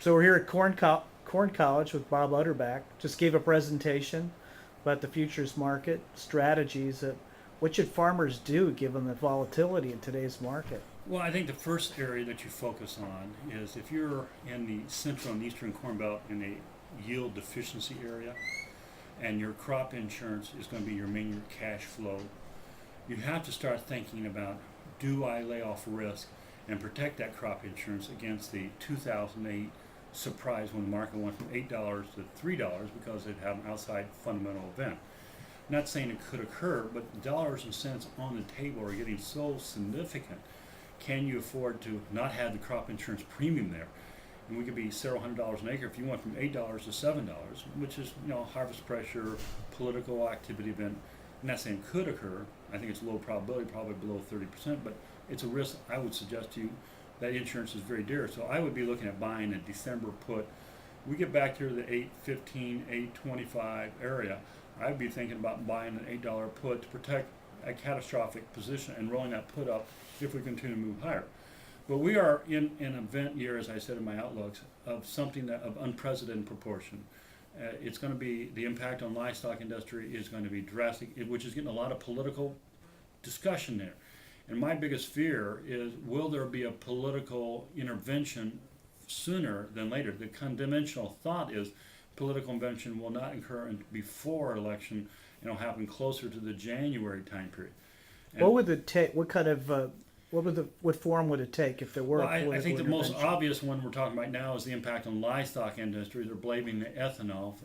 So we're here at Corn College with Bob Utterback. Just gave a presentation about the futures market strategies. What should farmers do given the volatility in today's market? Well, I think the first area that you focus on is if you're in the central and eastern corn belt in a yield deficiency area and your crop insurance is going to be your main cash flow, you have to start thinking about, do I lay off risk and protect that crop insurance against the 2008 surprise when the market went from $8 to $3 because it had an outside fundamental event. Not saying it could occur, but dollars and cents on the table are getting so significant. Can you afford to not have the crop insurance premium there? And we could be several $100s an acre if you went from $8 to $7, which is, harvest pressure, political activity event. I'm not saying it could occur. I think it's low probability, probably below 30%, but it's a risk I would suggest to you that insurance is very dear. So I would be looking at buying a December put. We get back here to the 815, 825 area. I'd be thinking about buying an $8 put to protect a catastrophic position and rolling that put up if we continue to move higher. But we are in an event year, as I said in my outlooks, of something that of unprecedented proportion. It's going to be, the impact on livestock industry is going to be drastic, which is getting a lot of political discussion there. And my biggest fear is, will there be a political intervention sooner than later? The conventional thought is political intervention will not occur before election, and it'll happen closer to the January time period. And What would it take? What kind of what form would it take if there were well, a political I think the most intervention? obvious one we're talking about now is the impact on livestock industry. They're blaming the ethanol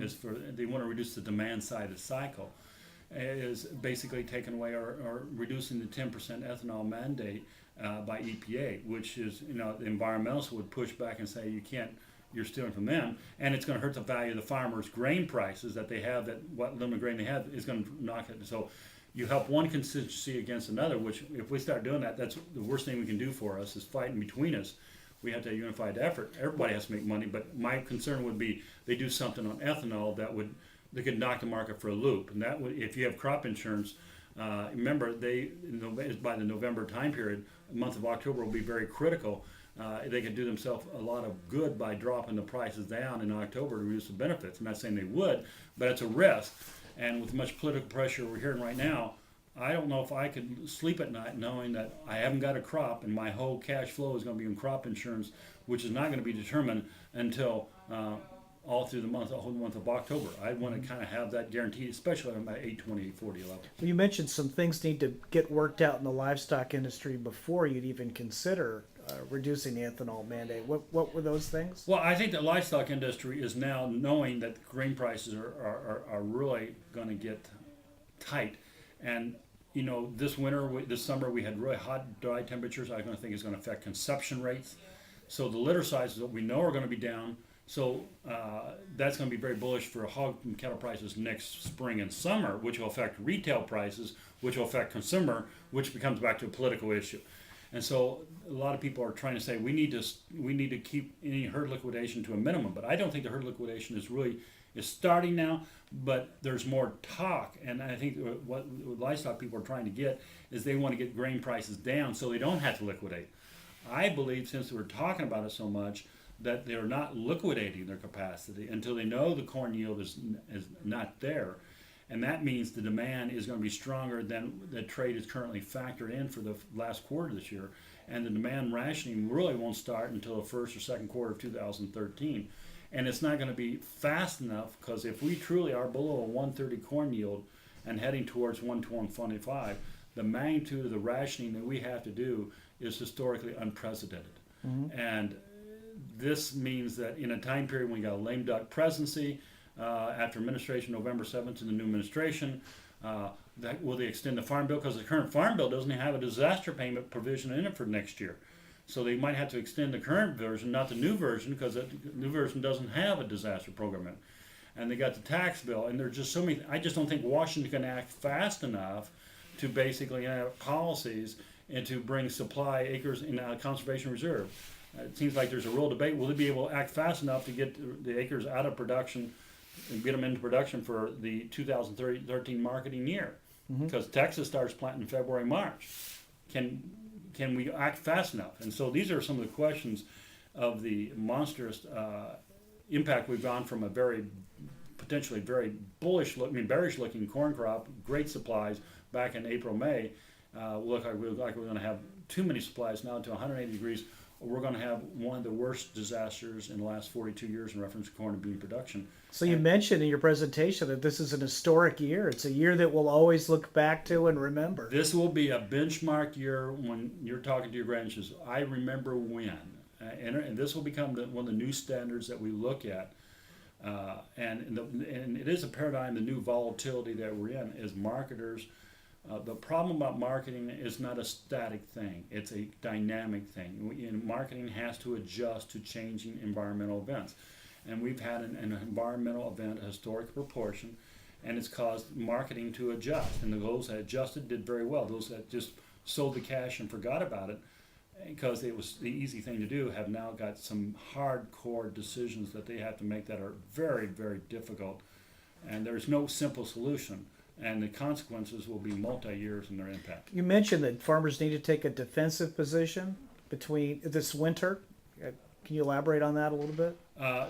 is for they want to reduce the demand side of the cycle. Is basically taking away or reducing the 10% ethanol mandate by EPA, which is, the environmentalists would push back and say you can't, you're stealing from them, and it's going to hurt the value of the farmers' grain prices that they have. That what limited grain they have is going to knock it. So you help one constituency against another, which if we start doing that, that's the worst thing we can do for us is fighting between us. We have to have a unified effort. Everybody has to make money, but my concern would be they do something on ethanol that could knock the market for a loop. And that would, if you have crop insurance, remember by the November time period, the month of October will be very critical. They could do themselves a lot of good by dropping the prices down in October to reduce the benefits. I'm not saying they would, but it's a risk. And with much political pressure we're hearing right now, I don't know if I could sleep at night knowing that I haven't got a crop and my whole cash flow is going to be in crop insurance, which is not going to be determined until all through the whole month of October. I want to kind of have that guarantee, especially on my 820, 840 level. Well, you mentioned some things need to get worked out in the livestock industry before you'd even consider reducing the ethanol mandate. What were those things? Well, I think the livestock industry is now knowing that grain prices are really going to get tight. And, this summer we had really hot, dry temperatures. I think it's going to affect consumption rates. So the litter sizes that we know are going to be down. So that's going to be very bullish for hog and cattle prices next spring and summer, which will affect retail prices, which will affect consumer, which becomes back to a political issue. And so a lot of people are trying to say we need to keep any herd liquidation to a minimum. But I don't think the herd liquidation is starting now. But there's more talk, and I think what livestock people are trying to get is they want to get grain prices down so they don't have to liquidate. I believe, since we're talking about it so much, that they're not liquidating their capacity until they know the corn yield is not there. And that means the demand is going to be stronger than the trade is currently factored in for the last quarter this year. And the demand rationing really won't start until the first or second quarter of 2013. And it's not going to be fast enough, because if we truly are below a 130 corn yield and heading towards 125, the magnitude of the rationing that we have to do is historically unprecedented. And this means that in a time period when we got a lame duck presidency, after administration November 7th to the new administration, will they extend the farm bill? Because the current farm bill doesn't have a disaster payment provision in it for next year. So they might have to extend the current version, not the new version, because the new version doesn't have a disaster program in it. And they got the tax bill, and there's just so many. I just don't think Washington can act fast enough to basically have policies and to bring supply acres in a conservation reserve. It seems like there's a real debate. Will they be able to act fast enough to get the acres out of production and get them into production for the 2013 marketing year? Because Texas starts planting in February, March. Can we act fast enough? And so these are some of the questions of the monstrous impact we've gone from a very potentially very bearish looking corn crop, great supplies back in April, May. Look like we're going to have too many supplies now to 180 degrees. We're going to have one of the worst disasters in the last 42 years in reference to corn and bean production. So you mentioned in your presentation that this is an historic year. It's a year that we'll always look back to and remember. This will be a benchmark year when you're talking to your grandchildren. I remember when. And this will become one of the new standards that we look at. And it is a paradigm, the new volatility that we're in is marketers. The problem about marketing is not a static thing. It's a dynamic thing. Marketing has to adjust to changing environmental events. And we've had an environmental event, a historic proportion, and it's caused marketing to adjust. And those that adjusted did very well. Those that just sold the cash and forgot about it, because it was the easy thing to do, have now got some hardcore decisions that they have to make that are very, very difficult. And there's no simple solution. And the consequences will be multi-years in their impact. You mentioned that farmers need to take a defensive position between this winter. Can you elaborate on that a little bit?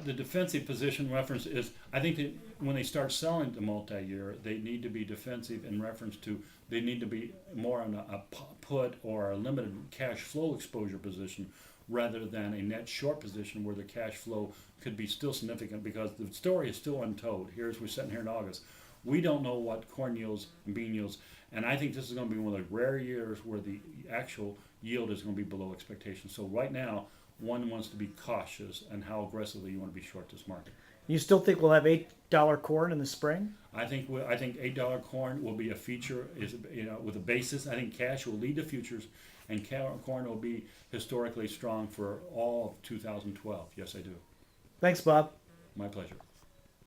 The defensive position reference is, I think that when they start selling the multi-year, they need to be defensive in reference to, they need to be more on a put or a limited cash flow exposure position rather than a net short position where the cash flow could be still significant, because the story is still untold. Here's, we're sitting here in August. We don't know what corn yields and bean yields, and I think this is going to be one of the rare years where the actual yield is going to be below expectations. So right now, one wants to be cautious on how aggressively you want to be short this market. You still think we'll have $8 corn in the spring? I think $8 corn will be a feature, with a basis. I think cash will lead to futures, and corn will be historically strong for all of 2012. Yes, I do. Thanks, Bob. My pleasure.